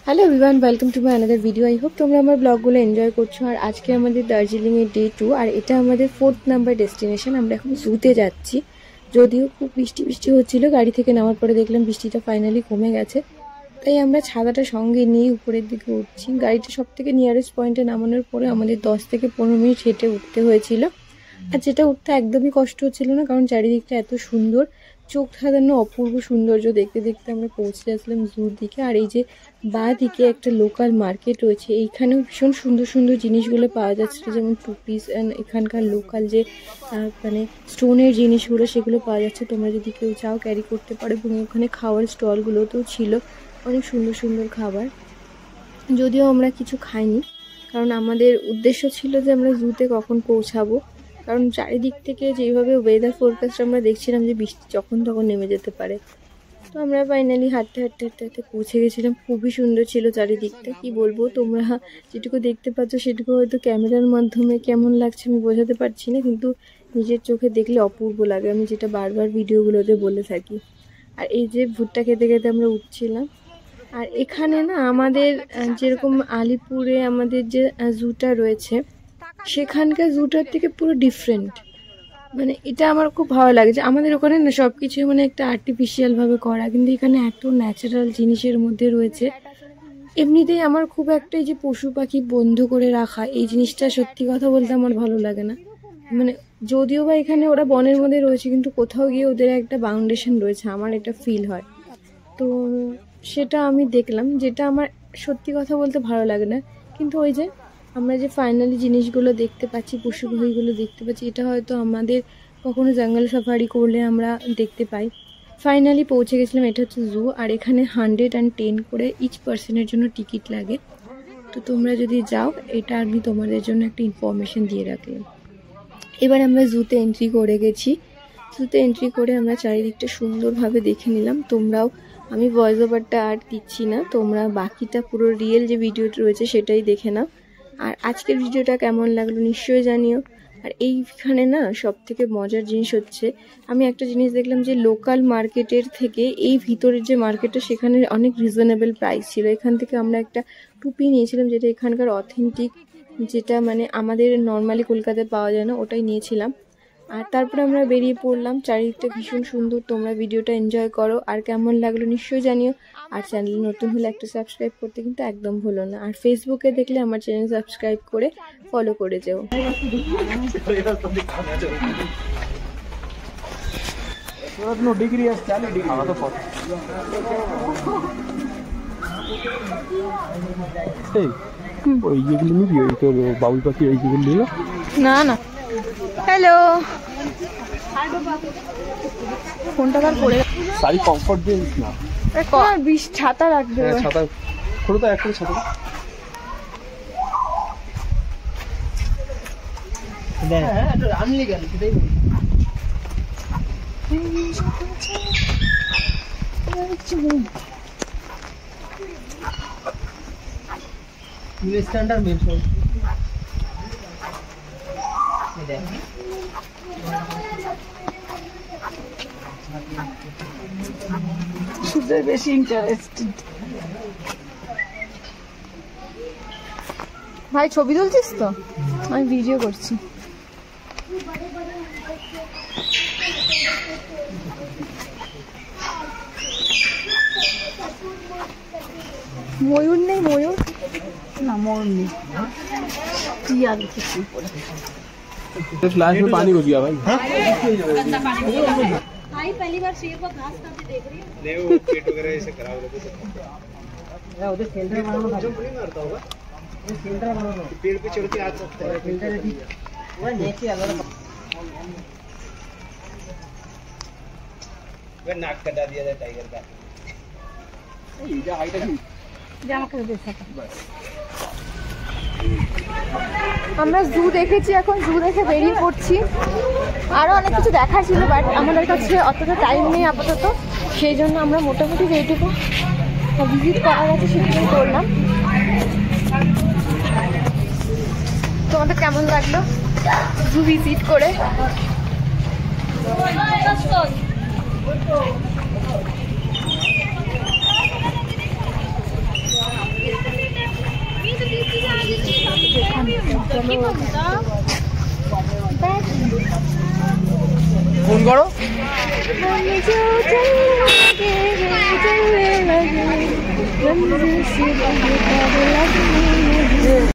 Hello everyone, welcome to my another video. I hope তোমরা আমার ব্লগগুলো এনজয় করছো। আর আজকে আমাদের দার্জিলিংয়ের ডে 2 আর এটা আমাদের 4th নাম্বার ডেস্টিনেশন। আমরা এখন জুতে যাচ্ছি। যদিও খুব বৃষ্টি হচ্ছিল, গাড়ি থেকে নামার পরে দেখলাম বৃষ্টিটা ফাইনালি কমে গেছে, তাই আমরা ছাতাটা সঙ্গে নিয়ে উপরের দিকে উঠছি। গাড়িটা সব থেকে নিয়ারেস্ট পয়েন্টে নামানোর পরে আমাদের 10 থেকে 15 মিনিট হেঁটে উঠতে হয়েছিল। আর যেটা উঠতে একদমই কষ্ট হচ্ছিল না, কারণ চারিদিকটা এত সুন্দর, চোখ ধাঁধানো অপূর্ব সৌন্দর্য দেখতে দেখতে আমরা পৌঁছে আসলাম জুর দিকে। আর এই যে বাঁ দিকে একটা লোকাল মার্কেট রয়েছে, এইখানেও ভীষণ সুন্দর সুন্দর জিনিসগুলো পাওয়া যাচ্ছে, যেমন টু পিস অ্যান্ড এখানকার লোকাল যে মানে স্টোনের জিনিসগুলো সেগুলো পাওয়া যাচ্ছে। তোমরা যদি কেউ চাও ক্যারি করতে পারো। এবং ওখানে খাওয়ার স্টলগুলোতেও ছিল অনেক সুন্দর সুন্দর খাবার। যদিও আমরা কিছু খাইনি, কারণ আমাদের উদ্দেশ্য ছিল যে আমরা জুতে কখন পৌঁছাবো, কারণ চারিদিক থেকে যেইভাবে ওয়েদার ফোরকাস্ট আমরা দেখছিলাম যে বৃষ্টি যখন তখন নেমে যেতে পারে। তো আমরা ফাইনালি হাঁটতে পৌঁছে গেছিলাম। খুবই সুন্দর ছিল চারিদিকটা, কি বলবো। তোমরা যেটুকু দেখতে পাচ্ছ সেটুকু হয়তো ক্যামেরার মাধ্যমে কেমন লাগছে আমি বোঝাতে পারছি না, কিন্তু নিজের চোখে দেখলে অপূর্ব লাগে, আমি যেটা বারবার ভিডিওগুলোতে বলে থাকি। আর এই যে ভুট্টা খেতে খেতে আমরা উঠছিলাম। আর এখানে না আমাদের যেরকম আলিপুরে আমাদের যে জুটা রয়েছে, সেখানকার জুটার থেকে পুরো ডিফারেন্ট। মানে এটা আমার খুব ভালো লাগে যে আমাদের ওখানে না সব কিছু মানে একটা আর্টিফিশিয়ালভাবে করা, কিন্তু এখানে এত ন্যাচারাল জিনিসের মধ্যে রয়েছে। এমনিতেই আমার খুব একটা এই যে পশু পাখি বন্ধ করে রাখা, এই জিনিসটা সত্যি কথা বলতে আমার ভালো লাগে না। মানে যদিও বা এখানে ওরা বনের মধ্যে রয়েছে, কিন্তু কোথাও গিয়ে ওদের একটা বাউন্ডেশন রয়েছে, আমার এটা ফিল হয়। তো সেটা আমি দেখলাম, যেটা আমার সত্যি কথা বলতে ভালো লাগে না। কিন্তু ওই যে আমরা যে ফাইনালি জিনিসগুলো দেখতে পাচ্ছি, পশু পাখিগুলো দেখতে পাচ্ছি, এটা হয়তো আমাদের কখনো জঙ্গল সাফারি করলে আমরা দেখতে পাই। ফাইনালি পৌঁছে গেছিলাম। এটা হচ্ছে জু, আর এখানে 110 করে ইচ পার্সনের জন্য টিকিট লাগে। তো তোমরা যদি যাও, এটা আমি তোমাদের জন্য একটা ইনফরমেশন দিয়ে রাখলাম। এবার আমরা জুতে এন্ট্রি করে গেছি। জুতে এন্ট্রি করে আমরা চারিদিকটা সুন্দরভাবে দেখে নিলাম। তোমরাও, আমি ভয়েস ওভারটা আর দিচ্ছি না, তোমরা বাকিটা পুরো রিয়েল যে ভিডিওটা রয়েছে সেটাই দেখে নাও। আর আজকের ভিডিওটা কেমন লাগলো নিশ্চয়ই জানিও। আর এইখানে না সব থেকে মজার জিনিস হচ্ছে, আমি একটা জিনিস দেখলাম যে লোকাল মার্কেটের থেকে এই ভিতরের যে মার্কেটটা, সেখানে অনেক রিজনেবল প্রাইস ছিল। এখান থেকে আমরা একটা টুপি নিয়েছিলাম, যেটা এখানকার অথেন্টিক, যেটা মানে আমাদের নর্মালি কলকাতায় পাওয়া যায় না, ওটাই নিয়েছিলাম। আর তারপরে আমরা বেরিয়ে পড়লাম। চারিদিকটা ভীষণ সুন্দর। তোমরা ভিডিওটা এনজয় করো, আর কেমন লাগলো নিশ্চয়ই জানিও। আর চ্যানেল নতুন হলে একটা সাবস্ক্রাইব করতে কিন্তু একদম ভুলো না। আর ফেসবুকে দেখলে আমার চ্যানেল সাবস্ক্রাইব করে ফলো করে যেও। বাবুই পাখি না না, হ্যালো, ফোনটা কার পড়ে সারি কমফর্ট দিয়ে না, ছাতা রাখবে। ছাতা খোলো তো, একটা ছাতা আনলি গেল সেটাই স্ট্যান্ডার্ড মেন সব শুধু বেশি ইন্টারেস্টেড। ভাই ছবি তুলছিস তো? আমি ভিডিও করছি। ময়ূর নেই? ময়ূর না, ময়ূর নেই। টিয়ার কিছু পড়ে फ्लैश में पानी घुस गया भाई। भाई पहली बार शेर को घास खाते देख रही हूं। नहीं वो पेट वगैरह ऐसे खराब रहता है। या उधर सेंटर बनाना था, जंप नहीं मारता होगा, ये सेंटर बनाना पेड़ पे चढ़ के आ सकता है। सेंटर है वो नीचे अलग वे नाक कटा दिया था टाइगर का। ये हाइट है जामा कर दे सकता। আমরা জু দেখেছি, এখন জু দেখে বেরিয়ে পড়ছি। আরও অনেক কিছু দেখার ছিল, বাট আমাদের কাছে অতটা টাইম নেই আপাতত, সেই জন্য আমরা মোটামুটি যেটুকু ভিজিট করা গেছে সেটুকুই করলাম। তোমাদের কেমন লাগলো জু ভিজিট করে? ফোন করো। लगे